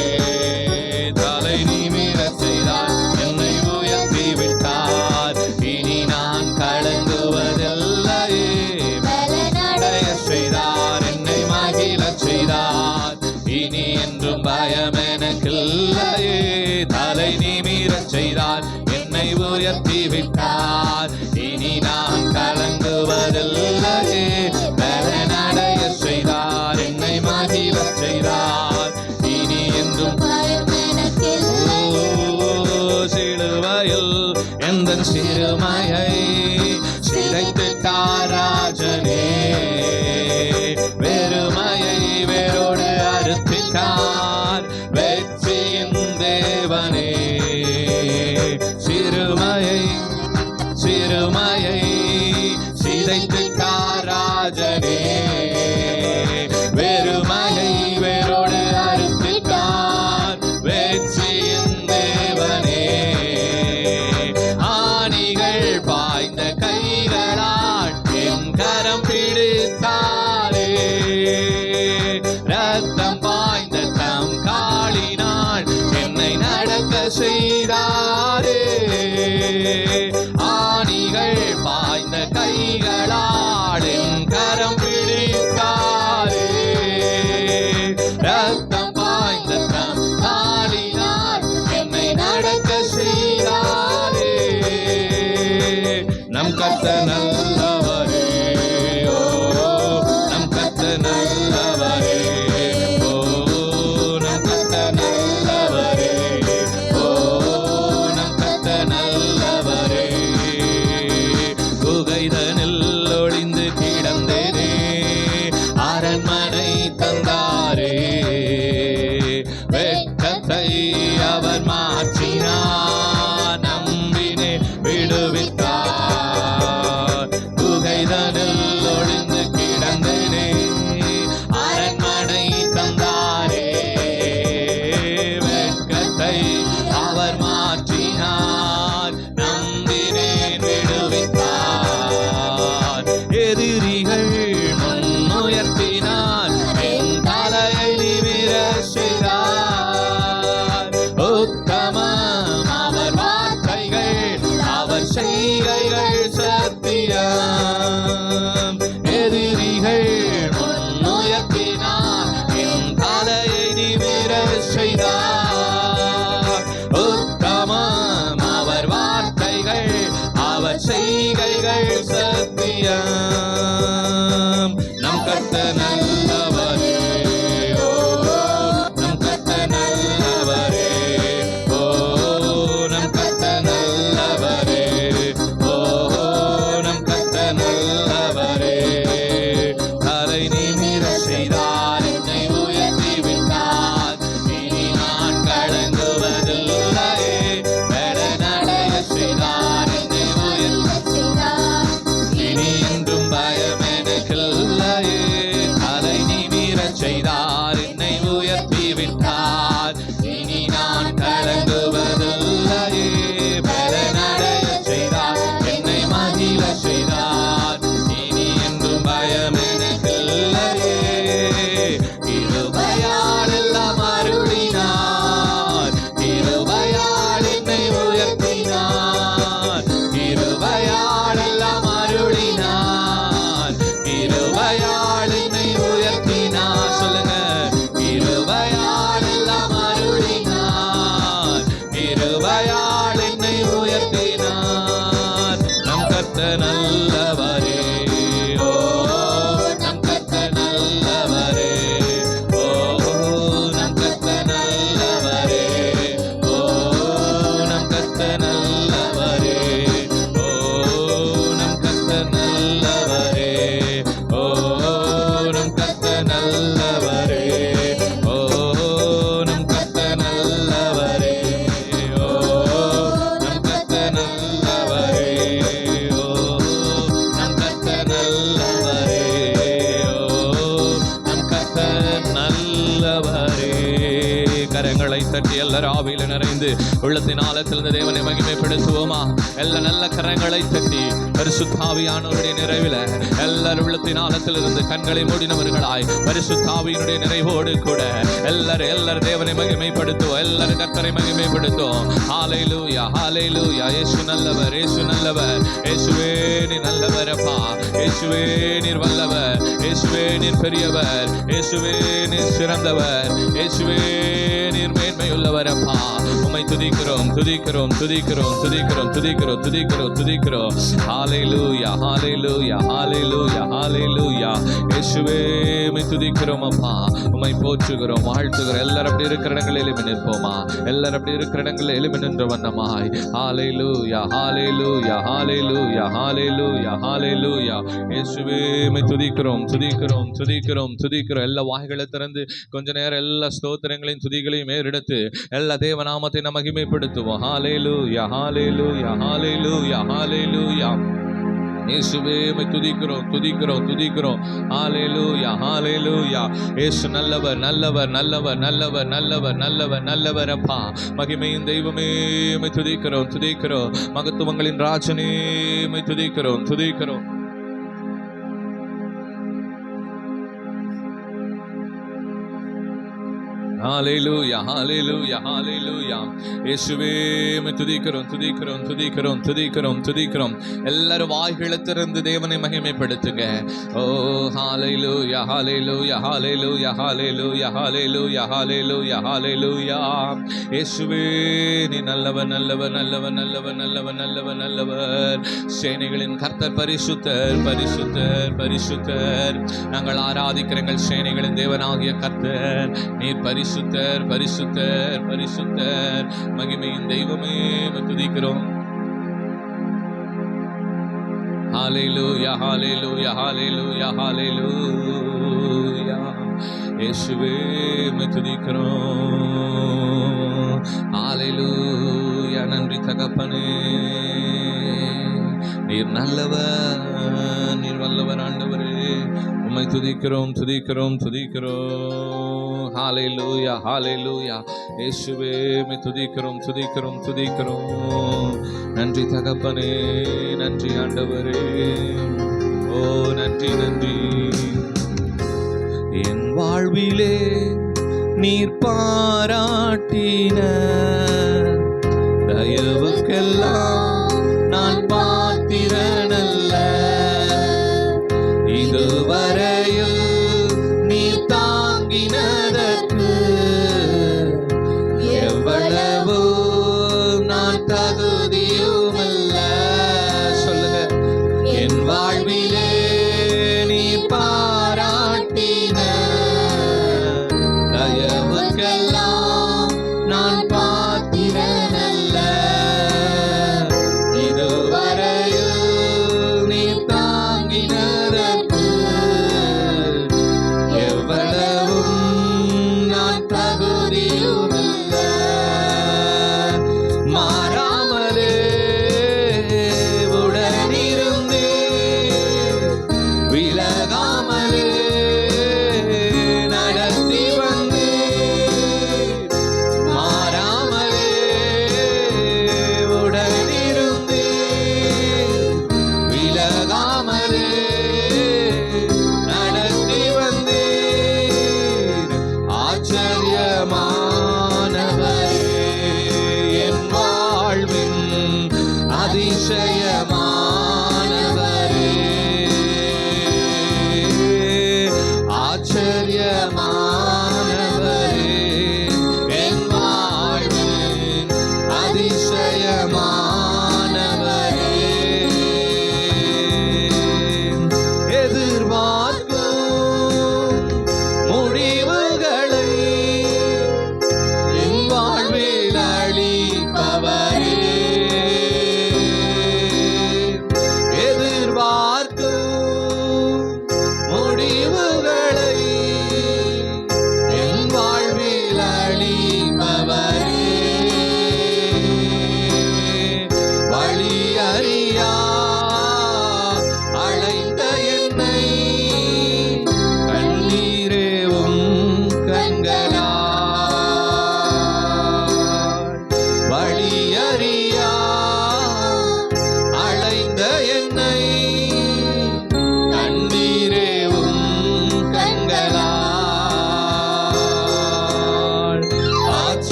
தலை நிமிரச் செய்தார், என்னை உயர்த்தி விட்டார். இனி நான் கலங்குவதில்லையே. பலனடைய செய்தார், என்னை மகிழச் செய்தார். இனி என்றும் பயம் எனக்கில்லையே. தலை நிமிரச் செய்தார், என்னை உயர்த்தி விட்டார். இனி நான் கலங்குவதில்லையே. பலனடைய செய்தார், என்னை மகிழச் செய்தார். இனி என்றும் பயம் எனக்கில்லை. சிலுவையில் எந்த சிறுமையை சிதைத்துட்டார் ராஜனே. வெறுமையை வேரோடு அறுத்திட்டார், வெற்றியின் தேவனே. சிறுமையை சிதைத்துட்டார் ராஜனே. வெறுமையை வேரோடு அறுத்திட்டார், வெற்றியின் தேவனே. ஆணிகள் பாய்ந்த கைகளால் என் கரம் பிடித்தாரே. ரத்தம் பாய்ந்த தம் காலினால் என்னை நடக்க செய்தாரே. ஆணிகள் பாய்ந்த கைகளால் என் கரம் பிடித்தாரே. ரத்தம் பாய்ந்த தம் காலினால் என்னை நடக்க செய்தாரே. நம் கர்த்தர் நல்லவரே, ஓ நம் கர்த்தர் நல்லவரே, ஓ நம் கர்த்தர் நல்லவரே, ஓ நம் கர்த்தர் நல்லவரே. குகைதனில் ஒளிந்து கிடந்தேனே, அரண்மனை தந்தாரே. வெட்கத்தை அவர் மாற்றினார், நம்பினேன் விடுவித்தார். குகைதனில் ஒளிந்து கிடந்தேனே, அரண்மனை தந்தாரே. வெட்கத்தை அவர் மாற்றினார், நம்பினேன் விடுவித்தார். எதிரிகள் முன்னுயர்த்தினார், செய்தார், என்னை உயர்த்தி விட்டார். இனி நான் கலங்குவதில்லையே. பலனடைய செய்தார், என்னை உயர்த்தி செய்தார். இனி என்றும் பயம் எனக்கில்லையே. தலை நிமிரச் செய்தார், என்னை உயர்த்தி விட்டார். இனி நான் கலங்குவதில்லையே. பலனடைய செய்தார், என்னை மகிழ செய்தார். இனி என்றும் பயம் எனக்கில்லையே. கிருபையால் எல்லாம் அருளினார், கிருபையால் என்னை உயர்த்தினார். கிருபையால் எல்லாம் அருளினார், கிருபையால் என்னை உயர்த்தினார். சொல்லுங்க, கிருபையால் எல்லாம் அருளினார், கிருபையால் என்னை உயர்த்தினார். நம் கர்த்தர் நல்லவரே, ஓ நம் கர்த்தர் நல்லவரே, ஓ நம் கர்த்தர் நல்லவரே, ஓ நம் கர்த்தர் நல்லவரே, ஓ நம் கர்த்தர் நல்லவரே, ஓ நம் கர்த்தர் நல்லவரே, ஓ நம் கர்த்தர் நல்லவரே, ஓ நம் கர்த்தர் நல்லவரே, ஓ நம் கர்த்தர் நல்லவரே, ஓ நம் கர்த்தர் நல்லவரே. கரங்களை தட்டி எல்லாரும் ஆவியில நிறைந்து உள்ளத்தின் ஆழத்திலிருந்து தேவனை மகிமைப்படுத்துவோமா? எல்லா நல்ல கரங்களை தட்டி பரிசுத்த ஆவியானவருடைய நிறைவில எல்லாரும் உள்ளத்தின் ஆழத்திலிருந்து கண்களை மூடினவர்களாய் பரிசுத்த ஆவியினுடைய நிறைவோடு கூட எல்லாரும் தேவனை மகிமைப்படுத்துவோம். எல்லாரும் கர்த்தரை மகிமைப்படுத்துவோம். ஹalleluya ஹalleluya. இயேசு நல்லவர், இயேசு நல்லவர். இயேசுவே நீர் நல்லவரப்பா. இயேசுவே நீர் வல்லவர். இயேசுவே நீர் பெரியவர். இயேசுவே நீர் சிறந்தவர். இயேசுவே நீர் மேன்மையுள்ளவரப்பா. உம்மை துதிக்கிறோம் துதிக்கிறோம் துதிக்கிறோம் துதிக்கிறோம் துதிக்கிறோம் துதிக்கிறோம் துதிக்கிறோம். ஹalleluya ஹalleluya ஹalleluya ஹalleluya. இயேசுவே உம்மை துதிக்கிறோம் அப்பா. உம்மை போற்றுகிறோம் வாழ்த்துகிறோம். எல்லாரும் அப்படி இருக்கிற இடங்களில் எழும்பி நிற்போமா? எல்லாரும் அப்படி இருக்கிற இடங்களில் எழும்பி நின்ற வண்ணமாய் ஹalleluya ஹalleluya ஹalleluya ஹalleluya ஹalleluya. இயேசுவே உம்மை துதிக்கிறோம் துதிக்கிறோம் துதிக்கிறோம் துதிக்கிறோம். எல்லா வாய்களை திறந்து கொஞ்ச நேரம் எல்லா ஸ்தோத்திரங்களையும் துதிகளையும் ஏறெடுத்து எல்லா தேவநாமத்தை நாம் மகிமைப்படுத்துவோம். ஹalleluya ஹalleluya ஹalleluya ஹalleluya. இயேசுவே உம்மை துதிக்கிறோம் துதிக்கிறோம் துதிக்கிறோம். ஹalleluya ஹalleluya. இயேசு நல்லவர் நல்லவர் நல்லவர் நல்லவர் நல்லவர் நல்லவர் நல்லவர் அப்பா. மகிமையின் தெய்வமே உம்மை துதிக்கிறோம் துதிக்கிறோம். மகத்துவங்களின் ராஜனே உம்மை துதிக்கிறோம் துதிக்கிறோம். ஹalleluya ஹalleluya ஹalleluya. இயேசுவே உம்மை துதிக்கிறோம் துதிக்கிறோம் துதிக்கிறோம் துதிக்கிறோம் துதிக்கிறோம். எல்லாரும் வாய்களை திறந்து தேவனை மகிமைப்படுத்துங்க. ஓ ஹalleluya ஹalleluya ஹalleluya ஹalleluya ஹalleluya ஹalleluya ஹalleluya. இயேசுவே நீ நல்லவர் நல்லவர் நல்லவர் நல்லவர் நல்லவர் நல்லவர் நல்லவர். சேனைகளின் கர்த்தர் பரிசுத்தர் பரிசுத்தர் பரிசுத்தர். நாங்கள் ஆராதிக்கிற எங்கள் சேனைகளின் தேவனாகிய கர்த்தர் நீர் பரிசுத்தர் பரிசுத்தர் பரிசுத்தர். மகிமையின் தெய்வமே துதிக்கிறோம். ஹalleluya ஹalleluya ஹalleluya ஹalleluya. இயேசுவே துதிக்கிறோம். ஹalleluya. நன்றி தகப்பனே. நீர் நல்லவர் நீர் வல்லவர் ஆண்டவரே. உம்மை துதிக்கிறோம் துதிக்கிறோம் துதிக்கிறோம். ஹalleluya ஹalleluya. இயேசுவே உம்மை துதிக்கிறோம் துதிக்கிறோம் துதிக்கிறோம். நன்றி தகப்பனே நன்றி ஆண்டவரே. ஓ நன்றி நன்றி. என் வாழ்விலே நீர் பாராட்டின தயவுக்கெல்லாம் நான் பாத்திரனல்ல. இதுவரையில் நீர் தாங்கினதற்கு எவ்வளவு நான் தகுதியுமல்ல. சொல்லுங்க. என் வாழ்விலே நீ பாராட்டின தயவுக்கெல்லாம் நான் பாத்திரனல்ல.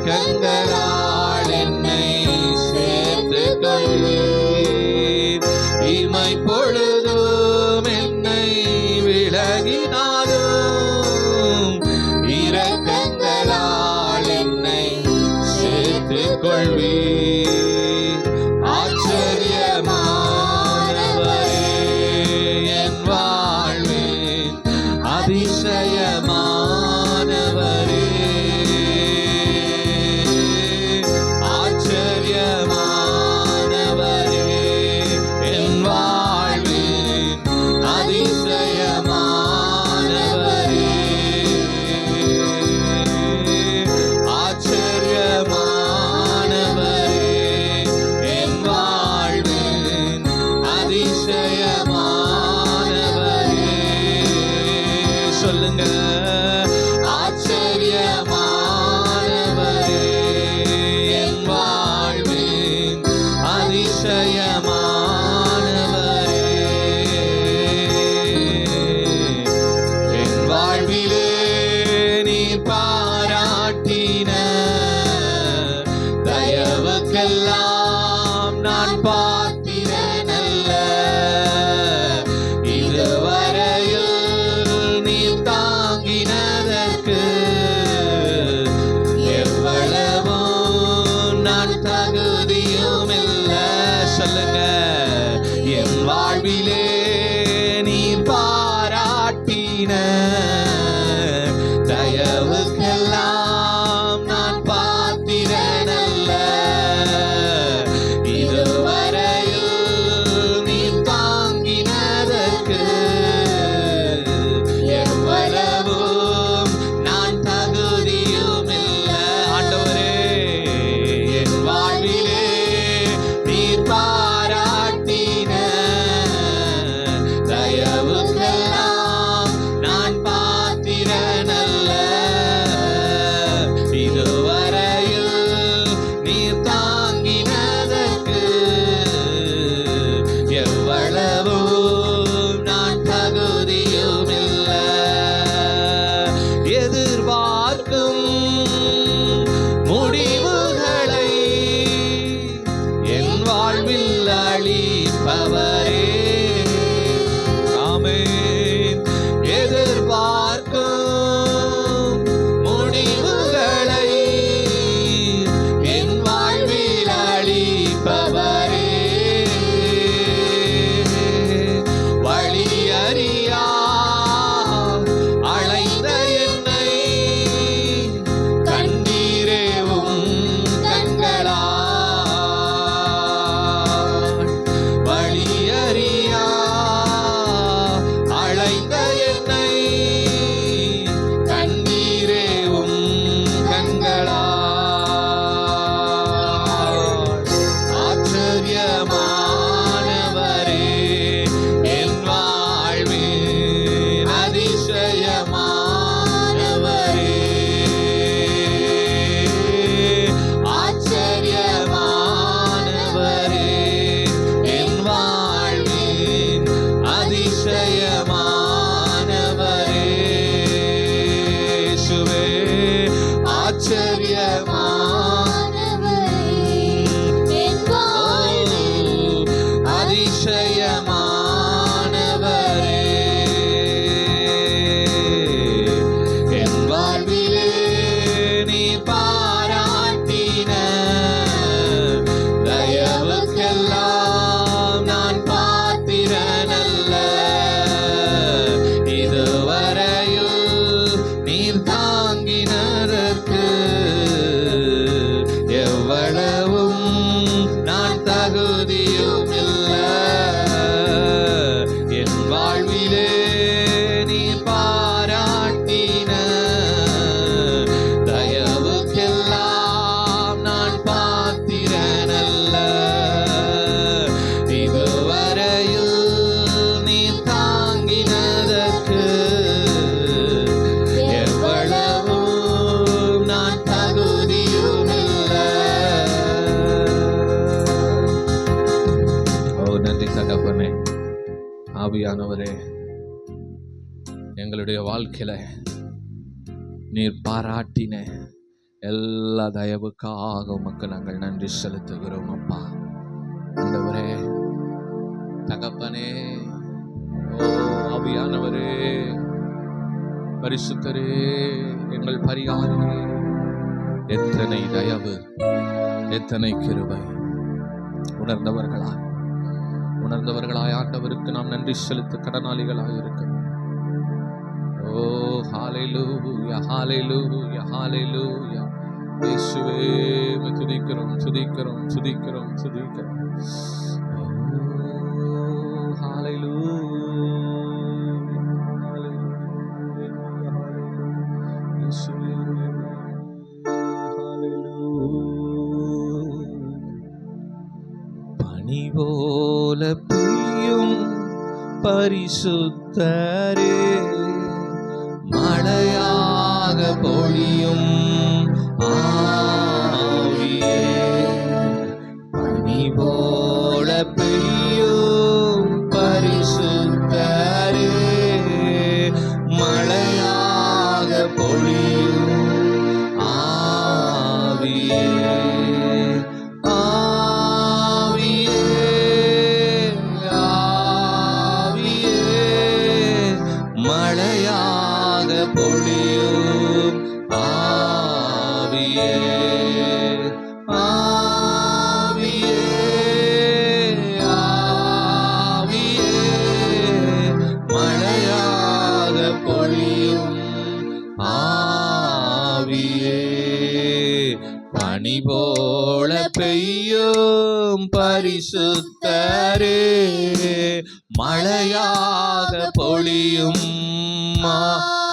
இரக்கங்களால் என்னை சேர்த்துக் கொள்வீர். இமை பொழுதும் என்னை விலகினாலும் இரக்கங்களால் என்னை சேர்த்துக் கொள்வீர். ஆச்சரியமானவரே என் வாழ்வின் அதிசயமானவரே. ஆச்சரியமானவரே என் வாழ்வின் அதிசயமானவரே. ஆச்சரியமானவரே என் வாழ்வின் அதிசயமானவரே. சொல்லுங்க. ஆச்சரியமானவரே என் வாழ்வின் அதிசயமானவரே. என் வாழ்விலே நீ பாராட்டின தயவுக்கெல்லாம் நான் பாத்திரனல்ல. இதுவரையில் நீ தாங்கினதற்கு எவ்வளவோ நான் தகுதியுமில்ல. சொல்லுங்க. என் வாழ்விலே நீ பாராட்டின தயவுக்கெல்லாம் நான் பாத்திரனல்ல. இதுவரையில் நீ தாங்கினதற்கு எவ்வளவும் நான் தகுதியுமில்ல. ஆண்டவரே, என் வாழ்விலே நீர் பாராட்டின தயவுக்கெல்லாம் நான் பாத்திரனல்ல. இதுவரையில் நீர் தாங்கினதற்கு எவ்வளவும் நான் தகுதியுமில்ல. எதிர்பார்க்கும் முடிவுகளை என் வாழ்வில் அளிப்பவரே. ஆமென். எதிர்பார்க்கும் முடிவுகளை என் வாழ்வில் அளிப்பவரே. வழி அறியா அழைத்த என்னை கண்டீரேவும் கண்களால். வழி அறியா அழைத்த என்னை கண்டீரேவும் கண்களால். ஆச்சரியமானவரே என் வாழ்வின் அதிசயமானவரே. ஆச்சரியமானவரே என் வாழ்வின் அதிசயமானவரே. இயேசுவே, அதிசயமானவரே. என் வாழ்விலே நீ பாராட்டின தயவுக்கெல்லாம் நான் பாத்திரனல்ல. இதுவரையில் நீர் தாங்கினதற்கு எவ்வளவும் நான் தகுதியுமில்ல. என் வாழ்விலே நீ பாராட்டின தயவுக்கெல்லாம் நான் பாத்திரனல்ல. இதுவரையில் நீ தாங்கினதற்கு எவ்வளவும் நான் தகுதியுமில்ல. ஓ நன்றி தகப்பனே. ஆவியானவரே, எங்களுடைய வாழ்க்கையில நீர் பாராட்டின எல்லா தயவுக்காக உமக்கு நாங்கள் நன்றி செலுத்துகிறோம் அப்பா. ஆண்டவரே, தகப்பனே, ஓ ஆவியானவரே, பரிசுத்தரே, எங்கள் பரிகாரியே, எத்தனை தயவு, எத்தனை கிருபை. உணர்ந்தவர்களாய் ஆண்டவருக்கு நாம் நன்றி செலுத்த கடனாளிகளாய் இருக்கிறோம். ஓ ஹalleluya, ஹalleluya, ஹalleluya. இயேசுவே, துதிக்கிறோம். ஓ ஹalleluya, இயேசுவே, பனி போல பெய்யும் பரிசுத்தரே, மழையாக பொழியும் ஆவியே, பனி போல பெய்யும் பரிசுத்தரே, மழையாக பொழியும் ஆவியே, மழையாக பொழியும் ஆவியே, ஆவியே, ஆவியே, மழையாக பொழியும் ஆவியே, பனி போல பெய்யும் பரிசுத்தரே, மழையாக பொழியும்.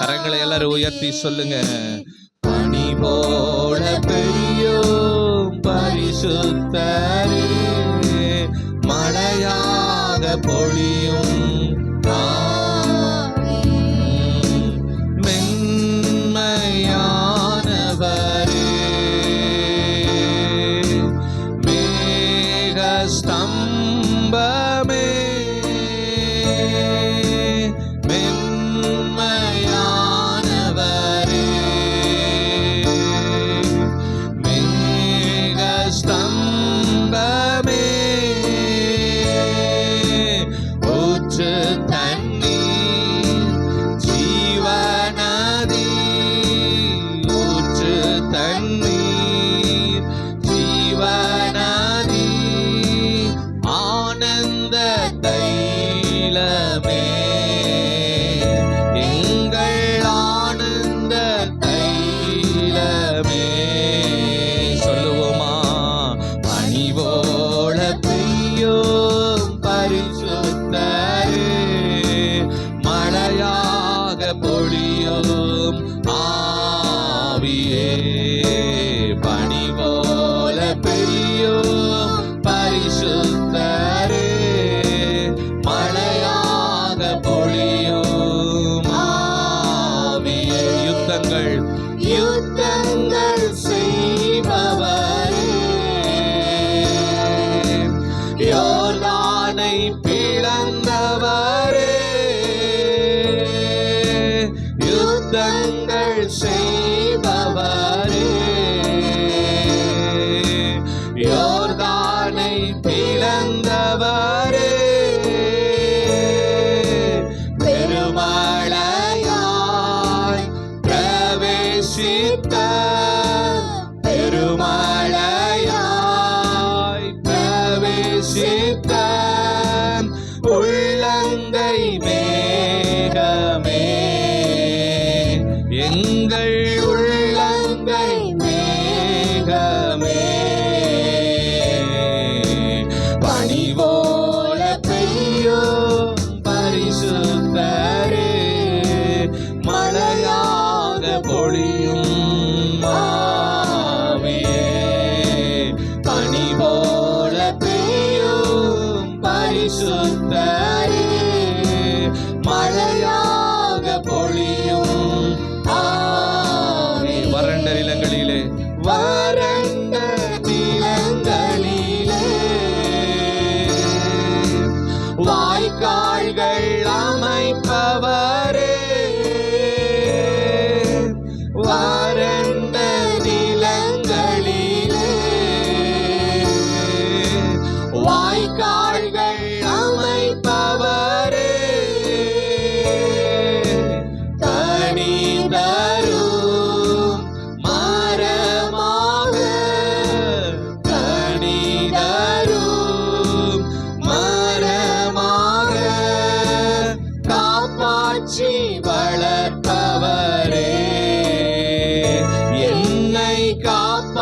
கரங்களை எல்லாரும் உயர்த்தி சொல்லுங்க. பனி போல பெய்யும் பரிசுத்தரே, மழையாக பொழியும் மென்மையானவரே, மேகஸ்தம்பமே, மென்மையானவரே, மேகஸ்தம்பமே,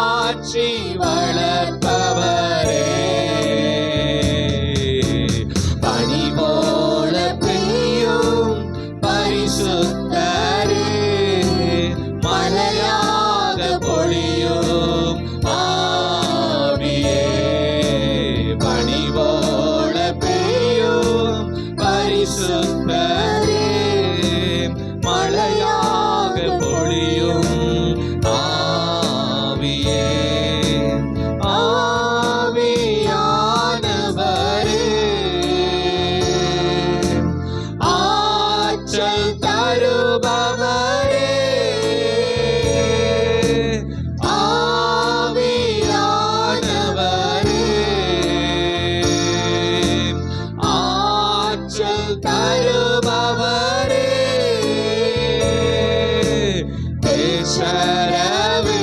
மாற்றி வளர்ப்பவரே, பனி போல பெய்யும் பரிசுத்தரே, மழையாக பொழியும் ஆவியே, பனி போல பெய்யும் பரிசுத்தரே, மழையாக பொழியும் ஆவியே, ஆவியானவரே, ஆற்றல் தருபவரே, ஆவியானவரே, ஆற்றல் தருபவரே, பேச்சரவே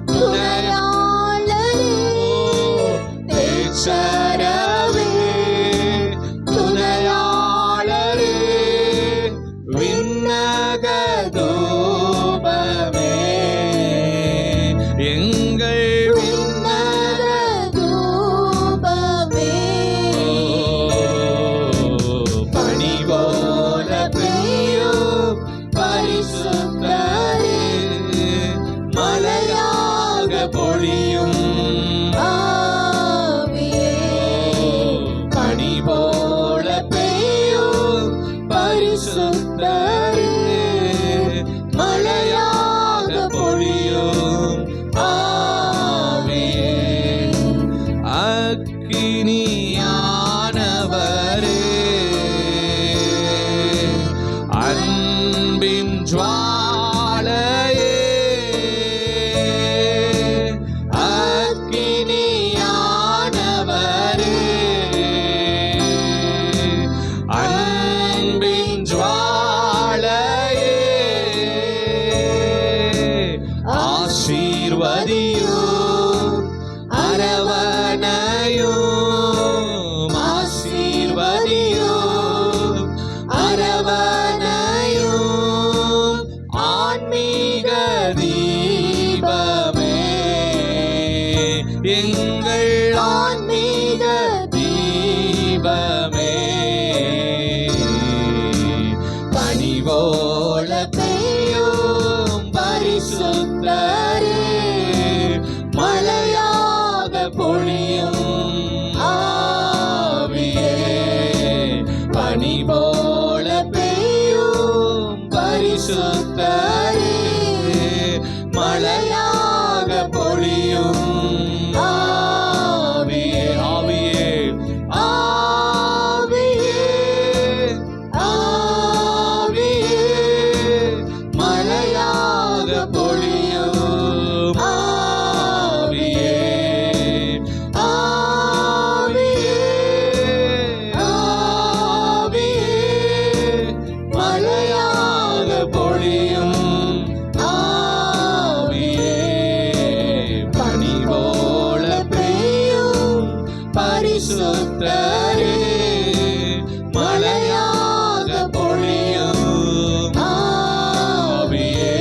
துணையாளரே, பேச்சரவே துணையாளரே, விண்ணக தூபமே, எங்கள் விண்ணக தூபமே, பனி போல பெய்யும் பரிசுத்தரே, மழையாக பொழியும் ஆவியே, பனி போல பெய்யும் பரிசுத்தரே, மழையாக பொழியும் ஆவியே, அக்கினியானவரே, அன்பின் ஜுவாலையே, அக்கினியானவரே, அன்பின் ஜுவாலையே, ஆசீர்வதியும் அரவணையும், ஆசீர்வதியும் அரவணையும், ஆன்மீக தீபமே, எங்கள் ஆன்மீக தீபமே, பனி போல பெய்யும் பரிசுத்தரே, மழையாக பொழியும் ஆவியே, பனி போல பெய்யும் பரிசுத்தரே, மழையாக பொழியும் ஆவியே, ஆவியே, ஆவியே, ஆவியே, மழையாக பொழியும் ஆவியே, ஆவியே, ஆவியே, மழையாக பொழியும் ஆவியே, பனி போல பெய்யும் பரிசுத்தரே, மழையாக பொழியும் ஆவியே,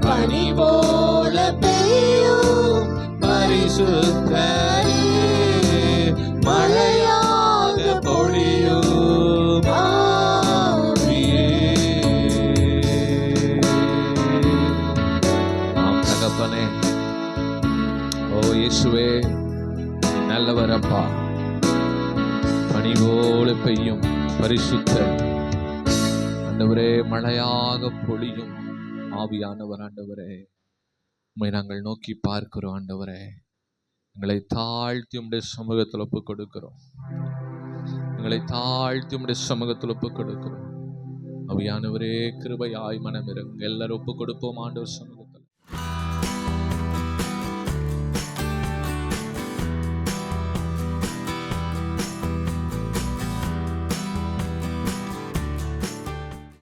பனி போல பெய்யும் பரிசுத்தரே, மழையாக பொழியும் ஆவியே. ஆம் தகப்பனே, ஓ இயேசுவே, நல்லவர் அப்பா, பனி போல பெய்யும் பரிசுத்த ஆண்டவரே, மழையாக பொழியும் ஆவியானவர் ஆண்டவரே, உம்மை நாங்கள் நோக்கி பார்க்கிறோம் ஆண்டவரே, எங்களை தாழ்த்தி உம்முடைய சமூகத்தில் ஒப்புக் கொடுக்கிறோம், எங்களை தாழ்த்தி உம்முடைய சமூகத்தில் ஒப்புக் கொடுக்கிறோம். ஆவியானவரே, கிருபையாய் மனமிருங்க. எல்லாரும் ஒப்புக் கொடுப்போம் ஆண்டவர் சமூகத்தில்.